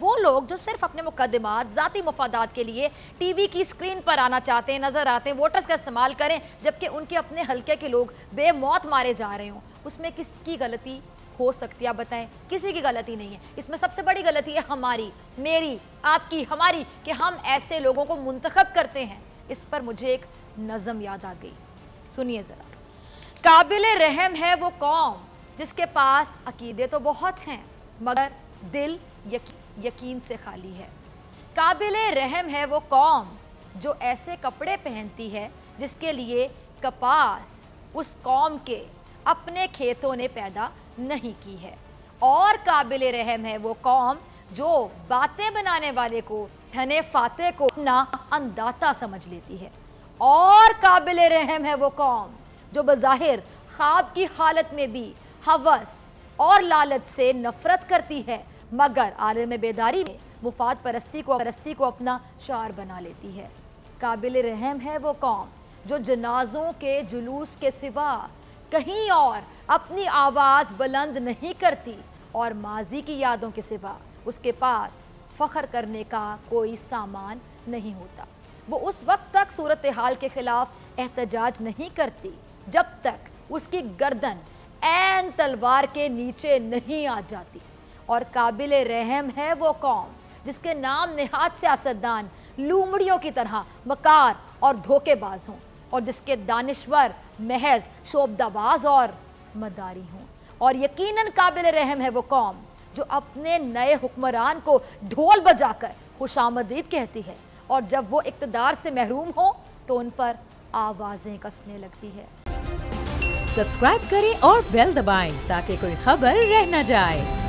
वो लोग जो सिर्फ अपने मुकदमात, ज़ाती मफादात के लिए टीवी की स्क्रीन पर आना चाहते हैं, नज़र आते हैं, वोटर्स का इस्तेमाल करें, जबकि उनके अपने हल्के के लोग बेमौत मारे जा रहे हों, उसमें किसकी गलती हो सकती है? आप बताएं। किसी की गलती नहीं है। इसमें सबसे बड़ी गलती है हमारी, मेरी, आपकी, हमारी, कि हम ऐसे लोगों को मुंतखब करते हैं। इस पर मुझे एक नज़म याद आ गई, सुनिए ज़रा। काबिले रहम है वो कौम जिसके पास अकीदे तो बहुत हैं मगर दिल यकीन से खाली है। काबिले रहम है वो कौम जो ऐसे कपड़े पहनती है जिसके लिए कपास उस कौम के अपने खेतों ने पैदा नहीं की है। और काबिले रहम है वो कौम जो बातें बनाने वाले को, धने फाते को अपना अंदाता समझ लेती है। और काबिले रहम है वो कौम जो बज़ाहिर ख्वाब की हालत में भी हवस और लालच से नफरत करती है, मगर आलम बेदारी में मुफाद परस्ती को अपना शार बना लेती है। काबिल रहम है वो कौम जो जनाजों के जुलूस के सिवा कहीं और अपनी आवाज़ बुलंद नहीं करती और माजी की यादों के सिवा उसके पास फ़ख्र करने का कोई सामान नहीं होता। वो उस वक्त तक सूरत हाल के खिलाफ एहतजाज नहीं करती जब तक उसकी गर्दन ऐन तलवार के नीचे नहीं आ जाती। और काबिल रहम है वो कौम जिसके नाम नेहात सियासतदान लूमड़ियों की तरह मकार और धोखेबाज हों और जिसके दानिश्वर महज शोबदाबाज और मदारी हों। और यकीनन काबिल रहम है वो कौम जो अपने नए हुक्मरान को ढोल बजाकर खुशामदीद कहती है और जब वो इक़्तिदार से महरूम हो तो उन पर आवाज़ें कसने लगती है। सब्सक्राइब करें और बेल दबाएं ताकि कोई खबर रह न जाए।